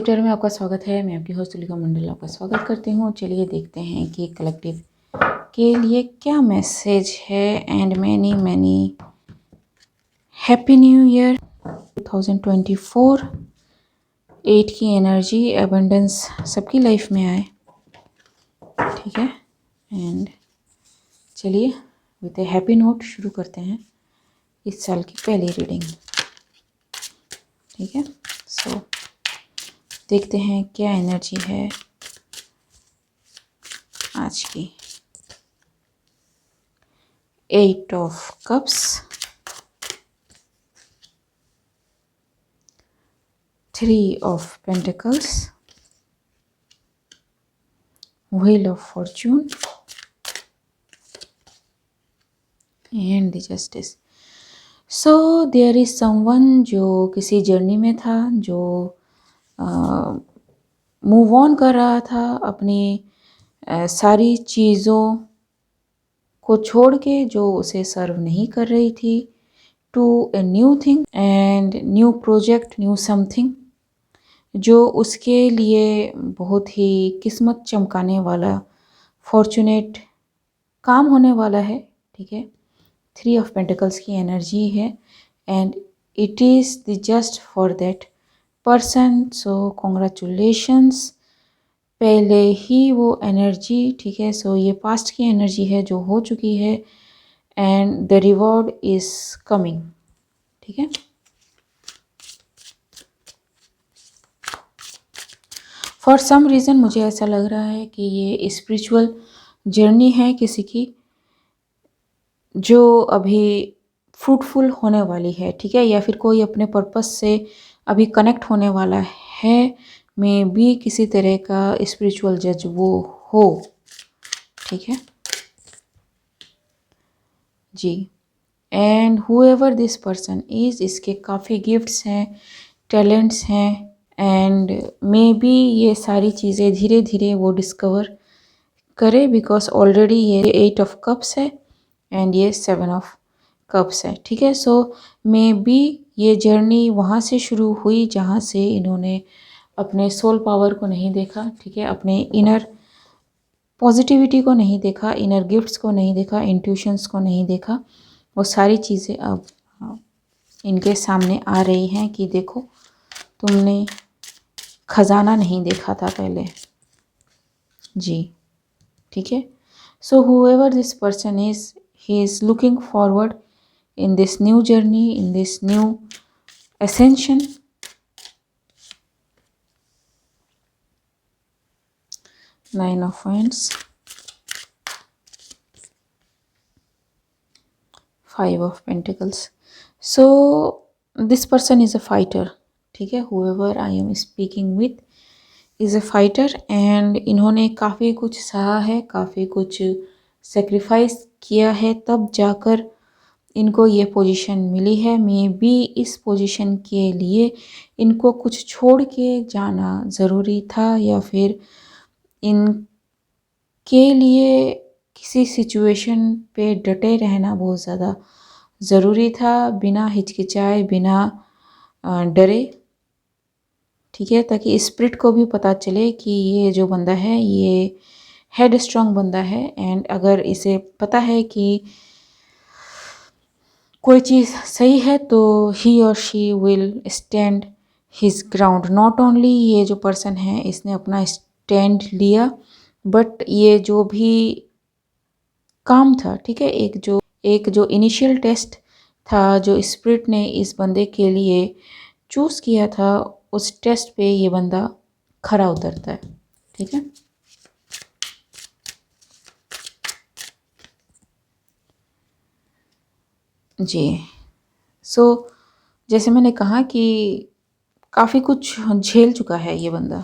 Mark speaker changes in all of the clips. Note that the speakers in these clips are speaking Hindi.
Speaker 1: पॉजिटिव टेरर में आपका स्वागत है। मैं आपकी होस्ट तुलिका मंडल आपका स्वागत करती हूँ। चलिए देखते हैं कि कलेक्टिव के लिए क्या मैसेज है। And many many happy new year 2024। 8 की एनर्जी एबंडेंस सबकी लाइफ में आए, ठीक है। एंड चलिए विद ए हैप्पी नोट शुरू करते हैं इस साल की पहली रीडिंग, ठीक है। सो देखते हैं क्या एनर्जी है आज की। 8 of cups, 3 of pentacles, wheel of fortune and the justice. So there is someone जो किसी जर्नी में था, जो मूव ऑन कर रहा था अपनी सारी चीज़ों को छोड़ के जो उसे सर्व नहीं कर रही थी, to a new thing and new project, new something जो उसके लिए बहुत ही किस्मत चमकाने वाला, फॉर्चुनेट काम होने वाला है, ठीक है। 3 ऑफ पेंटिकल्स की एनर्जी है and it is the just for that person. So congratulations, पहले ही वो एनर्जी, ठीक है। सो ये पास्ट की एनर्जी है जो हो चुकी है and the reward is coming, ठीक है। फॉर सम रीज़न मुझे ऐसा लग रहा है कि ये स्पिरिचुअल जर्नी है किसी की जो अभी फ्रूटफुल होने वाली है, ठीक है। या फिर कोई अपने पर्पस से अभी कनेक्ट होने वाला है, में भी किसी तरह का स्पिरिचुअल जज वो हो, ठीक है जी। And whoever this person is, इसके काफ़ी गिफ्ट्स हैं, टैलेंट्स हैं एंड मे बी ये सारी चीज़ें धीरे धीरे वो डिस्कवर करे, बिकॉज ऑलरेडी ये 8 ऑफ कप्स है एंड ये 7 ऑफ कप्स है, ठीक है। सो मे बी ये जर्नी वहाँ से शुरू हुई जहाँ से इन्होंने अपने सोल पावर को नहीं देखा, ठीक है। अपने इनर पॉजिटिविटी को नहीं देखा, इनर गिफ्ट्स को नहीं देखा, इंट्यूशंस को नहीं देखा। वो सारी चीज़ें अब इनके सामने आ रही हैं कि देखो तुमने खजाना नहीं देखा था पहले जी, ठीक है। So whoever this person is, he is looking forward in this new journey, in this new ascension. Nine of Wands, 5 of Pentacles. So this person is a fighter, ठीक है। whoever I am speaking with is a fighter and इन्होंने काफ़ी कुछ सहा है, काफ़ी कुछ सेक्रीफाइस किया है, तब जाकर इनको ये पोजीशन मिली है। मे बी इस पोजीशन के लिए इनको कुछ छोड़ के जाना ज़रूरी था, या फिर इनके लिए किसी सिचुएशन पे डटे रहना बहुत ज़्यादा ज़रूरी था, बिना हिचकिचाए, बिना डरे, ठीक है। ताकि स्पिरिट को भी पता चले कि ये जो बंदा है ये हेड स्ट्रॉन्ग बंदा है एंड अगर इसे पता है कि कोई चीज़ सही है तो ही और she will stand his ground. Not only ये जो पर्सन है इसने अपना स्टैंड लिया, बट ये जो भी काम था, ठीक है, एक जो इनिशियल टेस्ट था जो स्पिरिट ने इस बंदे के लिए चूज़ किया था, उस टेस्ट पे ये बंदा खरा उतरता है, ठीक है। जी। सो जैसे मैंने कहा कि काफ़ी कुछ झेल चुका है ये बंदा,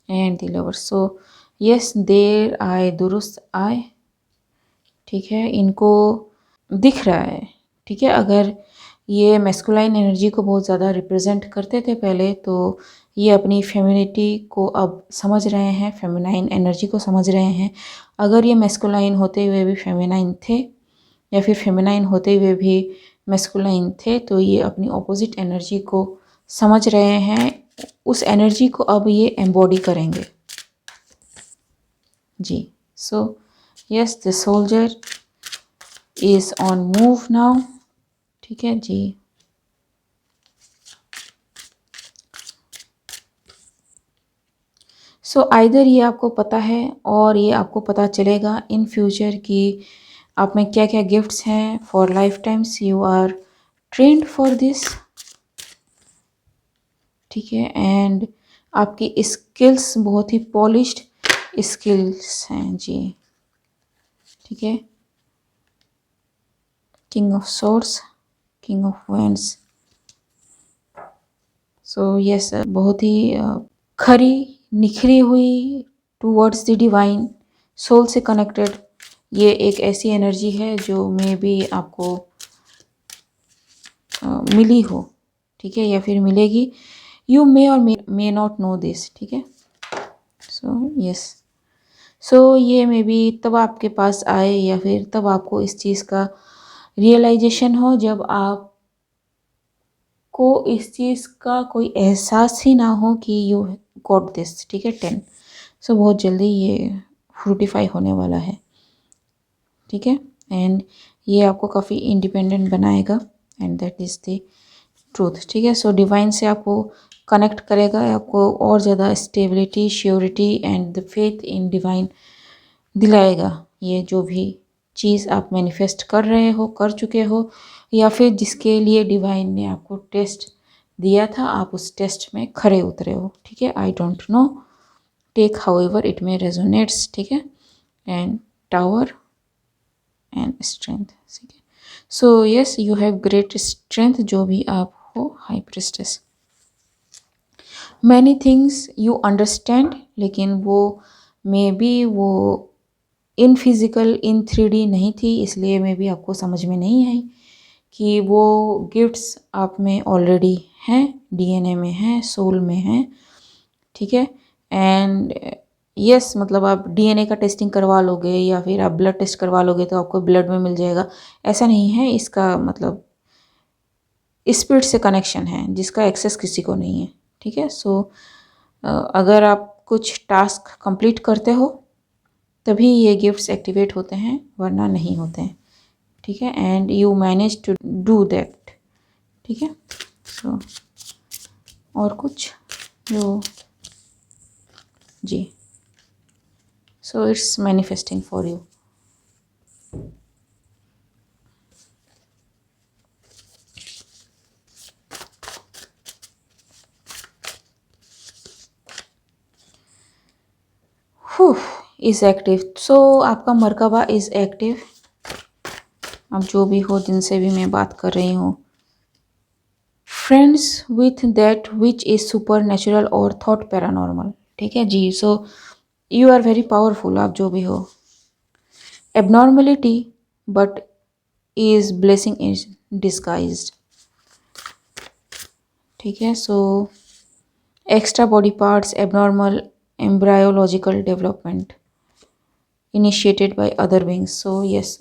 Speaker 1: and the lover. So yes, देर आए दुरुस्त आए, ठीक है। इनको दिख रहा है, ठीक है। अगर ये मैस्कुलाइन एनर्जी को बहुत ज़्यादा रिप्रेजेंट करते थे पहले, तो ये अपनी फेमिनिटी को अब समझ रहे हैं, फेमिनाइन एनर्जी को समझ रहे हैं। अगर ये मैस्कुलाइन होते हुए भी फेमिनाइन थे, या फिर फेमिनाइन होते हुए भी मैस्कुलाइन थे, तो ये अपनी ऑपोजिट एनर्जी को समझ रहे हैं, उस एनर्जी को अब ये एम्बॉडी करेंगे जी। So yes, the soldier is on move now, ठीक है जी। सो आइदर ये आपको पता है और ये आपको पता चलेगा इन फ्यूचर कि आप में क्या क्या गिफ्ट्स हैं for lifetimes, you are trained for this, ठीक है। एंड आपकी स्किल्स बहुत ही पॉलिश्ड स्किल्स हैं जी, ठीक है। King of swords, king of wands, so yes, बहुत ही खरी निखरी हुई टूवर्ड्स द डिवाइन, सोल से कनेक्टेड, ये एक ऐसी एनर्जी है जो मे बी आपको मिली हो, ठीक है, या फिर मिलेगी। यू मे और मे नॉट नो दिस, ठीक है। सो यस, सो ये मे बी तब आपके पास आए या फिर तब आपको इस चीज़ का रियलाइजेशन हो जब आप को इस चीज़ का कोई एहसास ही ना हो कि यू गॉट दिस, ठीक है। 10, सो बहुत जल्दी ये फ्रूटिफाई होने वाला है, ठीक है। एंड ये आपको काफ़ी इंडिपेंडेंट बनाएगा and that is the truth, ठीक है। सो डिवाइन से आपको कनेक्ट करेगा, आपको और ज़्यादा stability, surety and the faith in divine दिलाएगा। ये जो भी चीज़ आप मैनिफेस्ट कर रहे हो, कर चुके हो, या फिर जिसके लिए डिवाइन ने आपको टेस्ट दिया था, आप उस टेस्ट में खरे उतरे हो, ठीक है। I don't know, take however it may resonates, ठीक है। एंड टावर एंड स्ट्रेंथ, ठीक है। So yes, you have great strength, जो भी आप हो high priestess. Many things you understand, लेकिन वो मे बी वो इन फिज़िकल, इन 3D नहीं थी, इसलिए मे बी आपको समझ में नहीं आई कि वो गिफ्ट्स आप में ऑलरेडी हैं, DNA में हैं, सोल में हैं, ठीक है। एंड यस, मतलब आप DNA का टेस्टिंग करवा लोगे या फिर आप ब्लड टेस्ट करवा लोगे तो आपको ब्लड में मिल जाएगा, ऐसा नहीं है। इसका मतलब स्पिरिट से कनेक्शन है जिसका एक्सेस किसी को नहीं है, ठीक है। सो अगर आप कुछ टास्क कंप्लीट करते हो तभी ये गिफ्ट्स एक्टिवेट होते हैं, वरना नहीं होते हैं, ठीक है। And you manage to do that, ठीक है। सो और कुछ जो जी, so it's manifesting for you. Is active, so आपका मरकबा इज़ एक्टिव। अब जो भी हो, जिनसे भी मैं बात कर रही हूँ, friends with that which is supernatural और थॉट पैरानॉर्मल, ठीक है जी। So you are very powerful, आप जो भी हो। Abnormality but is blessing is disguised, ठीक है। So extra body parts, abnormal embryological development initiated by other beings, so yes,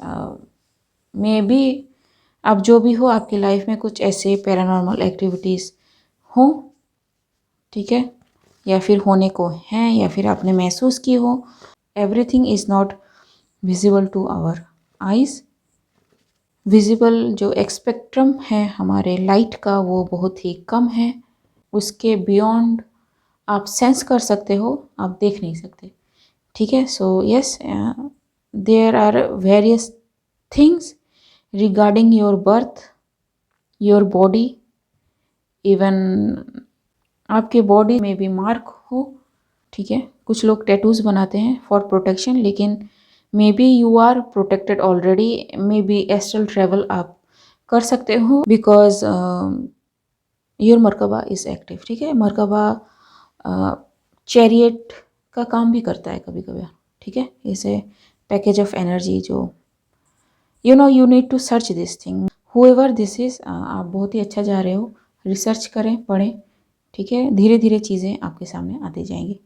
Speaker 1: maybe अब जो भी हो आपकी लाइफ में कुछ ऐसे पैरानॉर्मल एक्टिविटीज़ हो, ठीक है, या फिर होने को हैं, या फिर आपने महसूस की हो। Everything is not visible to our eyes, visible जो एक्सपेक्ट्रम है हमारे लाइट का वो बहुत ही कम है, उसके बियॉन्ड आप सेंस कर सकते हो, आप देख नहीं सकते, ठीक है। So yes, there are various things regarding your birth, your body, even आपके बॉडी में भी मार्क हो, ठीक है। कुछ लोग टैटूज़ बनाते हैं फॉर प्रोटेक्शन, लेकिन maybe you are protected already, maybe astral travel आप कर सकते हो, because your merkaba is active, ठीक है। मरकबा चैरियट का काम भी करता है कभी कभी, ठीक है। इसे पैकेज ऑफ एनर्जी जो you need to search this thing, however this is, आप बहुत ही अच्छा जा रहे हो, रिसर्च करें, पढ़ें, ठीक है। धीरे धीरे चीज़ें आपके सामने आती जाएंगी।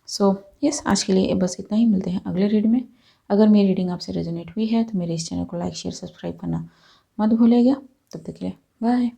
Speaker 1: सो यस, आज के लिए बस इतना ही, मिलते हैं अगले रीड में। अगर मेरी रीडिंग आपसे रेजोनेट हुई है तो मेरे इस चैनल को लाइक, शेयर, सब्सक्राइब करना मत भूलिएगा। तब तक के लिए बाय।